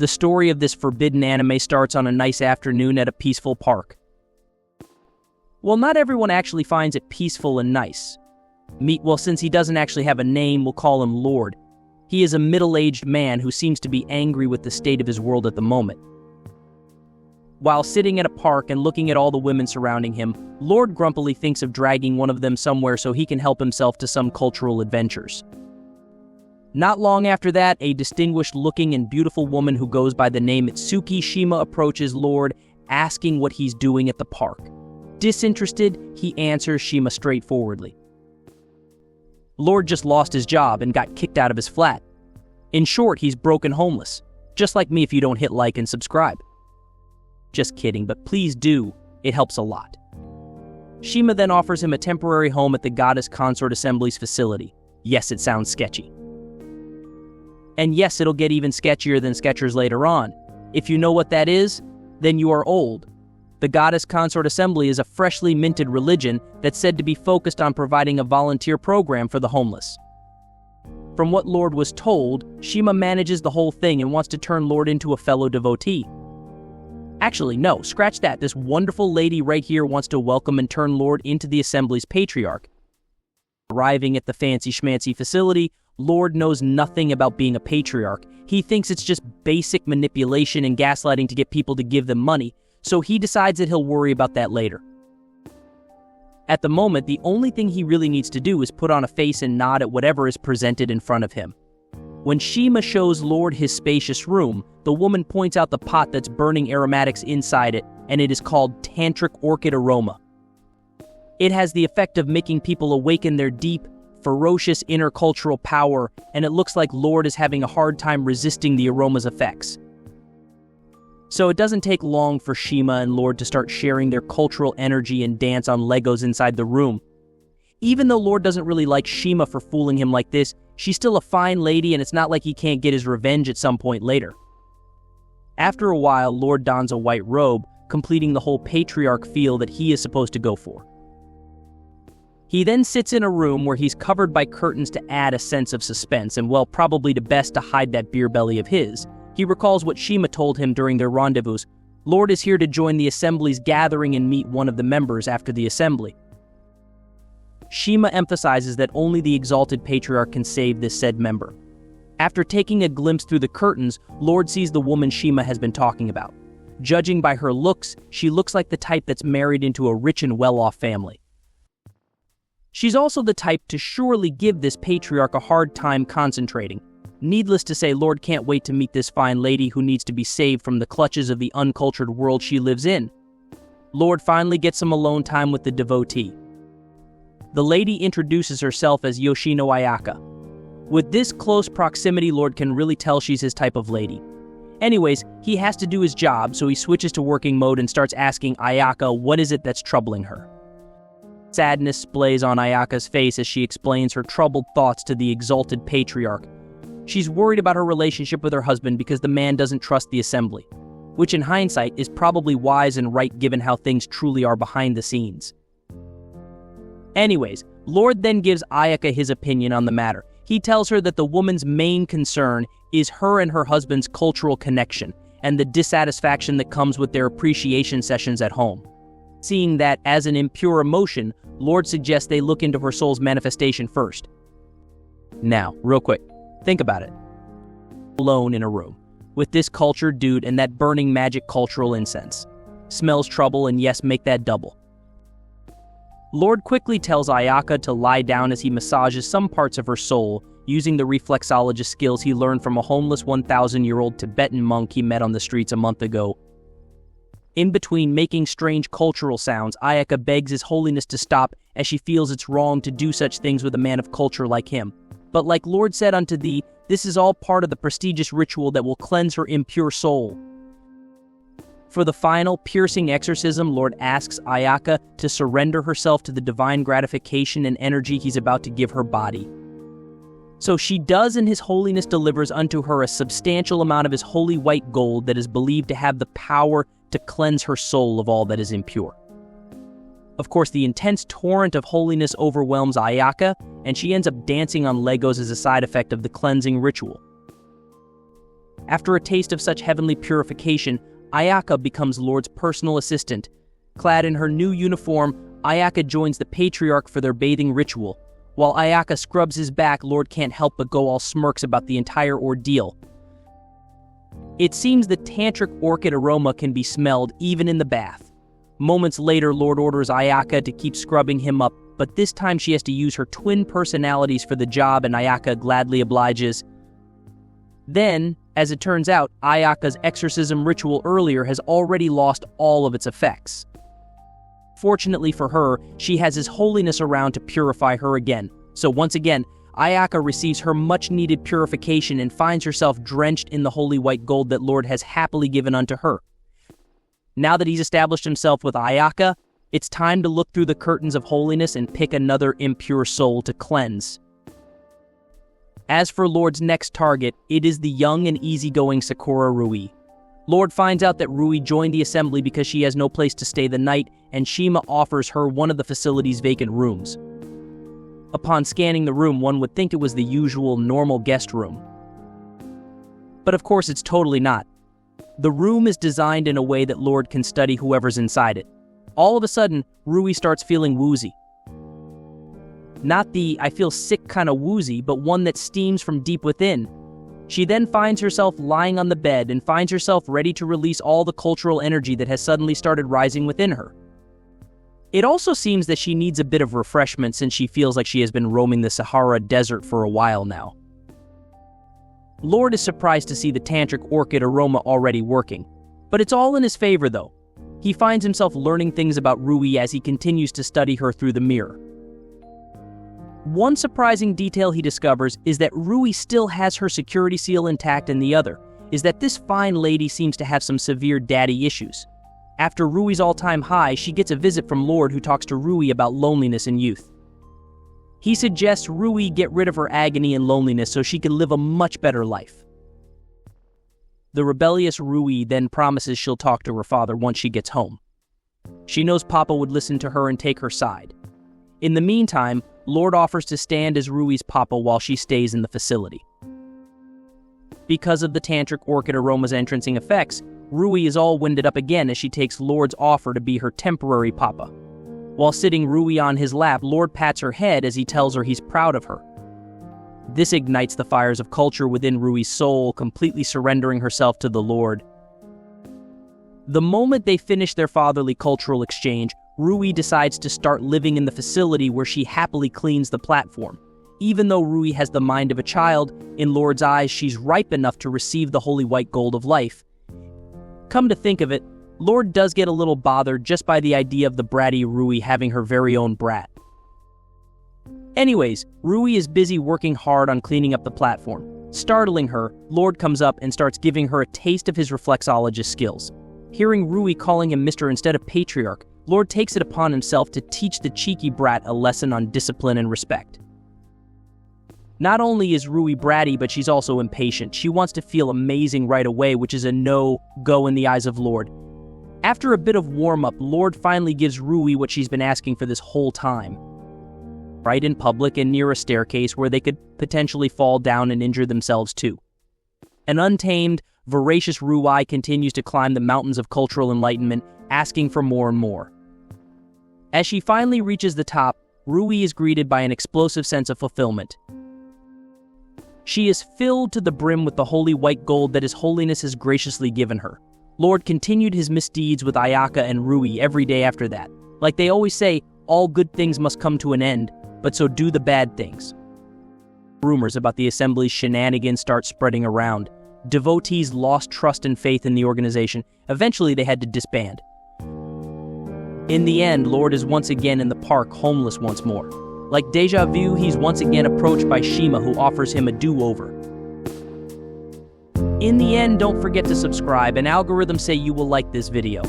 The story of this forbidden anime starts on a nice afternoon at a peaceful park. Well, not everyone actually finds it peaceful and nice. Since he doesn't actually have a name, we'll call him Lord. He is a middle-aged man who seems to be angry with the state of his world at the moment. While sitting at a park and looking at all the women surrounding him, Lord grumpily thinks of dragging one of them somewhere so he can help himself to some cultural adventures. Not long after that, a distinguished-looking and beautiful woman who goes by the name Itsuki Shima approaches Lord, asking what he's doing at the park. Disinterested, he answers Shima straightforwardly. Lord just lost his job and got kicked out of his flat. In short, he's broke and homeless. Just like me if you don't hit like and subscribe. Just kidding, but please do. It helps a lot. Shima then offers him a temporary home at the Goddess Consort Assembly's facility. Yes, it sounds sketchy. And yes, it'll get even sketchier than Skechers later on. If you know what that is, then you are old. The Goddess Consort Assembly is a freshly minted religion that's said to be focused on providing a volunteer program for the homeless. From what Lord was told, Shima manages the whole thing and wants to turn Lord into a fellow devotee. Actually, no, scratch that. This wonderful lady right here wants to welcome and turn Lord into the Assembly's patriarch. Arriving at the fancy schmancy facility, Lord knows nothing about being a patriarch. He thinks it's just basic manipulation and gaslighting to get people to give them money, so he decides that he'll worry about that later. At the moment, the only thing he really needs to do is put on a face and nod at whatever is presented in front of him. When Shima shows Lord his spacious room, the woman points out the pot that's burning aromatics inside it, and it is called Tantric Orchid Aroma. It has the effect of making people awaken their deep, ferocious intercultural power, and it looks like Lord is having a hard time resisting the aroma's effects. So it doesn't take long for Shima and Lord to start sharing their cultural energy and dance on Legos inside the room. Even though Lord doesn't really like Shima for fooling him like this, she's still a fine lady and it's not like he can't get his revenge at some point later. After a while, Lord dons a white robe, completing the whole patriarch feel that he is supposed to go for. He then sits in a room where he's covered by curtains to add a sense of suspense, and well, probably the best to hide that beer belly of his. He recalls what Shima told him during their rendezvous. Lord is here to join the assembly's gathering and meet one of the members after the assembly. Shima emphasizes that only the exalted patriarch can save this said member. After taking a glimpse through the curtains, Lord sees the woman Shima has been talking about. Judging by her looks, she looks like the type that's married into a rich and well-off family. She's also the type to surely give this patriarch a hard time concentrating. Needless to say, Lord can't wait to meet this fine lady who needs to be saved from the clutches of the uncultured world she lives in. Lord finally gets some alone time with the devotee. The lady introduces herself as Yoshino Ayaka. With this close proximity, Lord can really tell she's his type of lady. Anyways, he has to do his job, so he switches to working mode and starts asking Ayaka what is it that's troubling her. Sadness splays on Ayaka's face as she explains her troubled thoughts to the exalted patriarch. She's worried about her relationship with her husband because the man doesn't trust the assembly, which in hindsight is probably wise and right given how things truly are behind the scenes. Anyways, Lord then gives Ayaka his opinion on the matter. He tells her that the woman's main concern is her and her husband's cultural connection and the dissatisfaction that comes with their appreciation sessions at home. Seeing that as an impure emotion, Lord suggests they look into her soul's manifestation first. Now, real quick, think about it. Alone in a room, with this cultured dude and that burning magic cultural incense. Smells trouble and yes, make that double. Lord quickly tells Ayaka to lie down as he massages some parts of her soul, using the reflexologist skills he learned from a homeless 1,000-year-old Tibetan monk he met on the streets a month ago. In between making strange cultural sounds, Ayaka begs His Holiness to stop as she feels it's wrong to do such things with a man of culture like him. But like Lord said unto thee, this is all part of the prestigious ritual that will cleanse her impure soul. For the final, piercing exorcism, Lord asks Ayaka to surrender herself to the divine gratification and energy he's about to give her body. So she does, and His Holiness delivers unto her a substantial amount of his holy white gold that is believed to have the power to cleanse her soul of all that is impure. Of course, the intense torrent of holiness overwhelms Ayaka, and she ends up dancing on Legos as a side effect of the cleansing ritual. After a taste of such heavenly purification, Ayaka becomes Lord's personal assistant. Clad in her new uniform, Ayaka joins the patriarch for their bathing ritual. While Ayaka scrubs his back, Lord can't help but go all smirks about the entire ordeal. It seems the tantric orchid aroma can be smelled even in the bath. Moments later, Lord orders Ayaka to keep scrubbing him up, but this time she has to use her twin personalities for the job, and Ayaka gladly obliges. Then, as it turns out, Ayaka's exorcism ritual earlier has already lost all of its effects. Fortunately for her, she has His Holiness around to purify her again. So once again, Ayaka receives her much-needed purification and finds herself drenched in the holy white gold that Lord has happily given unto her. Now that he's established himself with Ayaka, it's time to look through the curtains of holiness and pick another impure soul to cleanse. As for Lord's next target, it is the young and easygoing Sakura Rui. Lord finds out that Rui joined the assembly because she has no place to stay the night, and Shima offers her one of the facility's vacant rooms. Upon scanning the room, one would think it was the usual normal guest room. But of course it's totally not. The room is designed in a way that Lord can study whoever's inside it. All of a sudden, Rui starts feeling woozy. Not the I feel sick kind of woozy, but one that steams from deep within. She then finds herself lying on the bed and finds herself ready to release all the cultural energy that has suddenly started rising within her. It also seems that she needs a bit of refreshment since she feels like she has been roaming the Sahara Desert for a while now. Lord is surprised to see the tantric orchid aroma already working, but it's all in his favor though. He finds himself learning things about Rui as he continues to study her through the mirror. One surprising detail he discovers is that Rui still has her security seal intact, and the other is that this fine lady seems to have some severe daddy issues. After Rui's all-time high, she gets a visit from Lord, who talks to Rui about loneliness in youth. He suggests Rui get rid of her agony and loneliness so she can live a much better life. The rebellious Rui then promises she'll talk to her father once she gets home. She knows Papa would listen to her and take her side. In the meantime, Lord offers to stand as Rui's Papa while she stays in the facility. Because of the tantric orchid aroma's entrancing effects, Rui is all winded up again as she takes Lord's offer to be her temporary Papa. While sitting Rui on his lap, Lord pats her head as he tells her he's proud of her. This ignites the fires of culture within Rui's soul, completely surrendering herself to the Lord. The moment they finish their fatherly cultural exchange, Rui decides to start living in the facility where she happily cleans the platform. Even though Rui has the mind of a child, in Lord's eyes she's ripe enough to receive the holy white gold of life. Come to think of it, Lord does get a little bothered just by the idea of the bratty Rui having her very own brat. Anyways, Rui is busy working hard on cleaning up the platform. Startling her, Lord comes up and starts giving her a taste of his reflexologist skills. Hearing Rui calling him Mr. instead of Patriarch, Lord takes it upon himself to teach the cheeky brat a lesson on discipline and respect. Not only is Rui bratty, but she's also impatient. She wants to feel amazing right away, which is a no-go in the eyes of Lord. After a bit of warm-up, Lord finally gives Rui what she's been asking for this whole time. Right in public and near a staircase where they could potentially fall down and injure themselves too. An untamed, voracious Rui continues to climb the mountains of cultural enlightenment, asking for more and more. As she finally reaches the top, Rui is greeted by an explosive sense of fulfillment. She is filled to the brim with the holy white gold that His Holiness has graciously given her. Lord continued his misdeeds with Ayaka and Rui every day after that. Like they always say, all good things must come to an end, but so do the bad things. Rumors about the assembly's shenanigans start spreading around. Devotees lost trust and faith in the organization. Eventually they had to disband. In the end, Lord is once again in the park, homeless once more. Like deja vu, he's once again approached by Shima, who offers him a do-over. In the end, don't forget to subscribe, and algorithms say you will like this video.